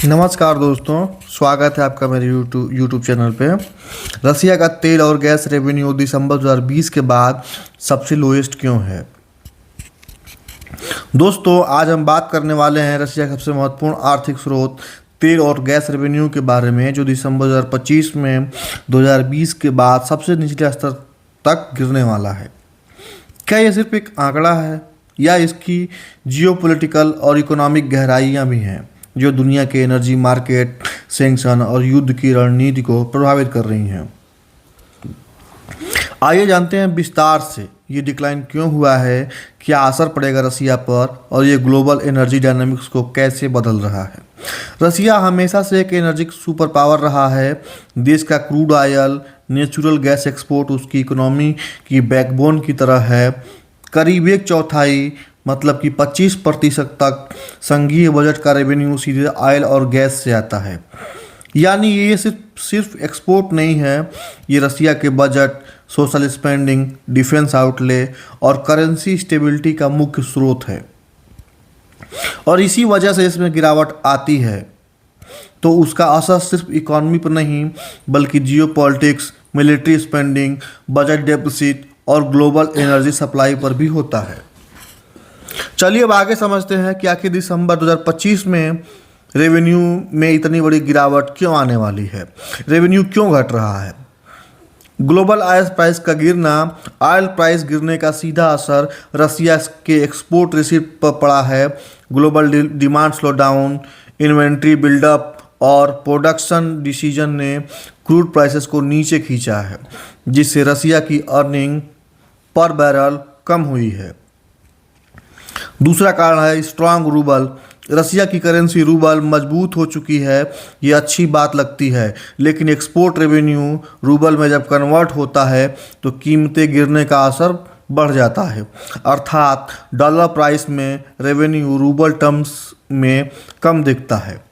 नमस्कार दोस्तों, स्वागत है आपका मेरे यूट्यूब चैनल पे। रसिया का तेल और गैस रेवेन्यू दिसंबर 2020 के बाद सबसे लोएस्ट क्यों है। दोस्तों, आज हम बात करने वाले हैं रसिया का सबसे महत्वपूर्ण आर्थिक स्रोत तेल और गैस रेवेन्यू के बारे में, जो दिसंबर 2025 में 2020 के बाद सबसे निचले स्तर तक गिरने वाला है। क्या यह सिर्फ एक आंकड़ा है या इसकी जियोपॉलिटिकल और इकोनॉमिक गहराइयाँ भी हैं जो दुनिया के एनर्जी मार्केट, सैंक्शन और युद्ध की रणनीति को प्रभावित कर रही हैं। आइए जानते हैं विस्तार से ये डिक्लाइन क्यों हुआ है, क्या असर पड़ेगा रसिया पर और ये ग्लोबल एनर्जी डायनामिक्स को कैसे बदल रहा है। रसिया हमेशा से एक एनर्जी सुपर पावर रहा है। देश का crude oil, natural gas export उसकी इकोनॉमी की बैकबोन की तरह है। करीब एक चौथाई मतलब कि 25% तक संघीय बजट का रेवेन्यू सीधे ऑयल और गैस से आता है। यानी ये सिर्फ एक्सपोर्ट नहीं है, ये रसिया के budget, social spending, defence outlay और करेंसी स्टेबिलिटी का मुख्य स्रोत है। और इसी वजह से इसमें गिरावट आती है तो उसका असर सिर्फ इकॉनमी पर नहीं बल्कि geopolitics, military spending, budget deficit और ग्लोबल एनर्जी सप्लाई पर भी होता है। चलिए अब आगे समझते हैं कि आखिर दिसंबर 2025 में रेवेन्यू में इतनी बड़ी गिरावट क्यों आने वाली है, रेवेन्यू क्यों घट रहा है। ग्लोबल ऑयल प्राइस का गिरना, ऑयल प्राइस गिरने का सीधा असर रसिया के एक्सपोर्ट रिसीट पर पड़ा है। Global demand slowdown, inventory buildup और प्रोडक्शन डिसीजन ने क्रूड प्राइसेस को नीचे खींचा है, जिससे रसिया की अर्निंग पर बैरल कम हुई है। दूसरा कारण है स्ट्रांग रूबल। रसिया की करेंसी रूबल मजबूत हो चुकी है, ये अच्छी बात लगती है, लेकिन एक्सपोर्ट रेवेन्यू रूबल में जब कन्वर्ट होता है तो कीमतें गिरने का असर बढ़ जाता है। अर्थात डॉलर प्राइस में रेवेन्यू रूबल टर्म्स में कम दिखता है।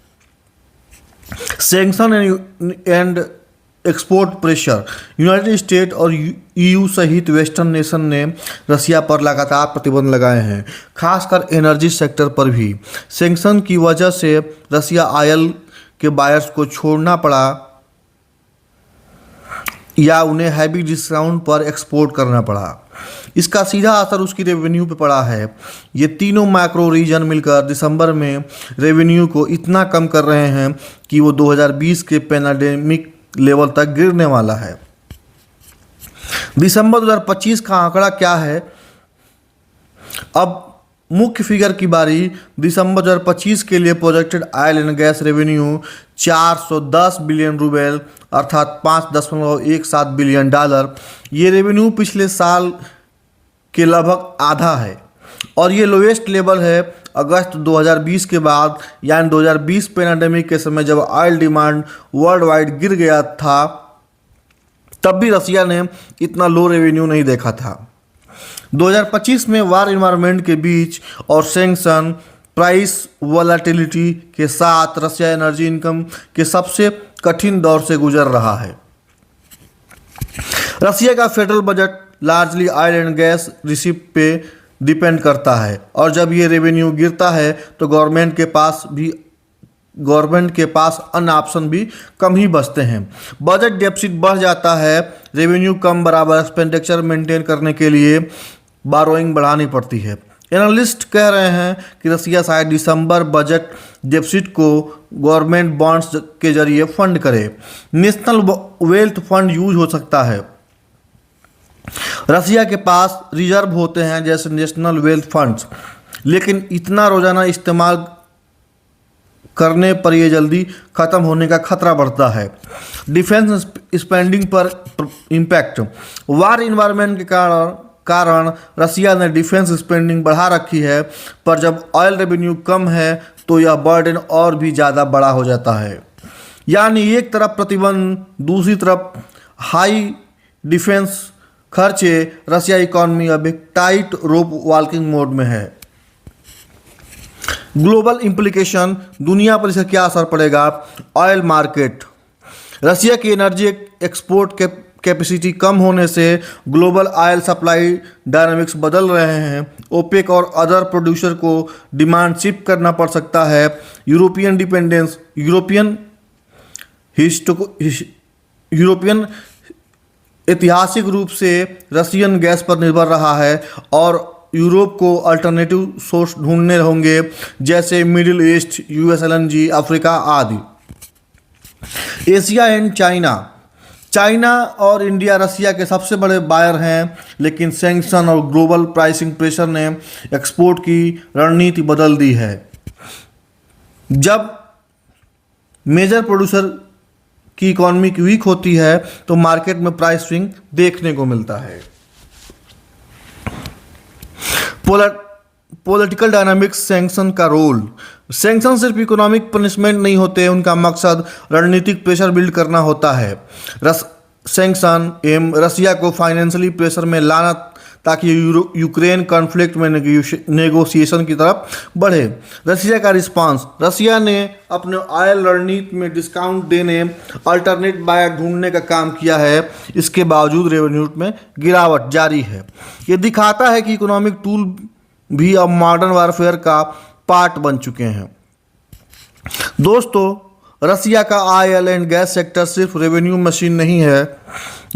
Sanction and export pressure. United state और ईयू सहित वेस्टर्न नेशन ने रसिया पर लगातार प्रतिबंध लगाए हैं, खासकर एनर्जी सेक्टर पर भी। सैंक्शन की वजह से रसिया ऑयल के बायर्स को छोड़ना पड़ा या उन्हें हैवी डिस्काउंट पर एक्सपोर्ट करना पड़ा। इसका सीधा असर उसकी रेवेन्यू पे पड़ा है। ये तीनों मैक्रो रीजन मिलकर दिसंबर में रेवेन्यू को इतना कम कर रहे हैं कि वो 2020 के पैंडेमिक लेवल तक गिरने वाला है। दिसंबर 2025 का आंकड़ा क्या है। अब मुख्य फिगर की बारी। दिसंबर 2025 के लिए projected oil and gas revenue 410 billion rouble अर्थात 5.17 बिलियन डॉलर। ये रेवेन्यू पिछले साल के लगभग आधा है और ये लोएस्ट लेवल है अगस्त 2020 के बाद, यानी 2020 पैंडेमिक के समय जब ऑयल डिमांड वर्ल्ड वाइड गिर गया था, तब भी रसिया ने इतना लो रेवेन्यू नहीं देखा था। 2025 में वार इन्वायरमेंट के बीच और सैंक्शन प्राइस वोलेटिलिटी के साथ रसिया एनर्जी इनकम के सबसे कठिन दौर से गुजर रहा है। रसिया का federal budget largely oil and gas receipt पे डिपेंड करता है और जब ये रेवेन्यू गिरता है तो गवर्नमेंट के पास अन्य ऑप्शन भी कम ही बचते हैं। बजट डेफिसिट बढ़ जाता है, रेवेन्यू कम बराबर एक्सपेंडिचर मेंटेन करने के लिए बारोइंग बढ़ानी पड़ती है। एनालिस्ट कह रहे हैं कि रसिया शायद दिसंबर बजट डेफिसिट को गवर्नमेंट बॉन्ड्स के जरिए फंड करे। नेशनल वेल्थ फंड यूज हो सकता है। रसिया के पास रिजर्व होते हैं जैसे नेशनल वेल्थ फंड्स, लेकिन इतना रोजाना इस्तेमाल करने पर यह जल्दी खत्म होने का खतरा बढ़ता है। डिफेंस स्पेंडिंग पर इम्पैक्ट। वार इन्वायरमेंट के कारण रसिया ने डिफेंस स्पेंडिंग बढ़ा रखी है, पर जब ऑयल रेवेन्यू कम है तो यह बर्डन और भी ज़्यादा बड़ा हो जाता है। यानी एक तरफ प्रतिबंध, दूसरी तरफ हाई डिफेंस खर्चे। रसिया इकॉनमी अब एक टाइट रोप वॉकिंग मोड में है। Global implication. दुनिया पर इसका क्या असर पड़ेगा। Oil market. रसिया की एनर्जी एक्सपोर्ट कैपेसिटी कम होने से ग्लोबल ऑयल सप्लाई डायनामिक्स बदल रहे हैं। ओपेक और अदर प्रोड्यूसर को डिमांड शिफ्ट करना पड़ सकता है। यूरोपियन ऐतिहासिक रूप से रशियन गैस पर निर्भर रहा है और यूरोप को अल्टरनेटिव सोर्स ढूंढने होंगे, जैसे middle east, US LNG, Africa आदि। एशिया एंड चाइना और इंडिया रसिया के सबसे बड़े बायर हैं, लेकिन सैंक्शन और ग्लोबल प्राइसिंग प्रेशर ने एक्सपोर्ट की रणनीति बदल दी है। जब मेजर प्रोड्यूसर की इकोनॉमी वीक होती है तो मार्केट में प्राइस स्विंग देखने को मिलता है। पॉलिटिकल डायनामिक्स सैंक्शन का रोल। सैंक्शन सिर्फ इकोनॉमिक पनिशमेंट नहीं होते, उनका मकसद रणनीतिक प्रेशर बिल्ड करना होता है। सैंक्शन एम रसिया को फाइनेंशियली प्रेशर में लाना ताकि यूक्रेन कॉन्फ्लिक्ट में नेगोशिएशन की तरफ बढ़े। रसिया का रिस्पांस। रसिया ने अपने ऑयल रणनीति में डिस्काउंट देने, अल्टरनेट बायर ढूंढने का काम किया है। इसके बावजूद रेवेन्यू में गिरावट जारी है। ये दिखाता है कि इकोनॉमिक टूल भी अब मॉडर्न वारफेयर का पार्ट बन चुके हैं। दोस्तों, रसिया का ऑयल एंड गैस सेक्टर सिर्फ रेवेन्यू मशीन नहीं है,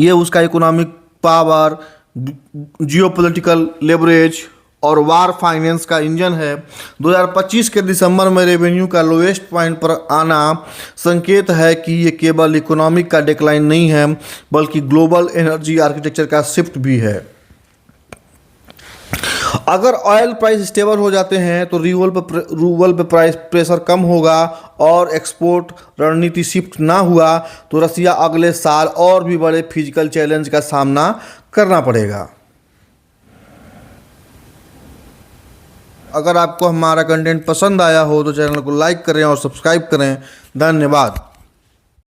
ये उसका इकोनॉमिक पावर, जियोपॉलिटिकल लेवरेज और वार फाइनेंस का इंजन है। 2025 के दिसंबर में रेवेन्यू का लोएस्ट पॉइंट पर आना संकेत है कि ये केवल इकोनॉमिक का डिक्लाइन नहीं है, बल्कि ग्लोबल एनर्जी आर्किटेक्चर का शिफ्ट भी है। अगर ऑयल प्राइस स्टेबल हो जाते हैं तो रूबल पे प्राइस प्रेशर कम होगा और एक्सपोर्ट रणनीति शिफ्ट ना हुआ तो रसिया अगले साल और भी बड़े फिजिकल चैलेंज का सामना करना पड़ेगा। अगर आपको हमारा कंटेंट पसंद आया हो तो चैनल को लाइक करें और सब्सक्राइब करें। धन्यवाद।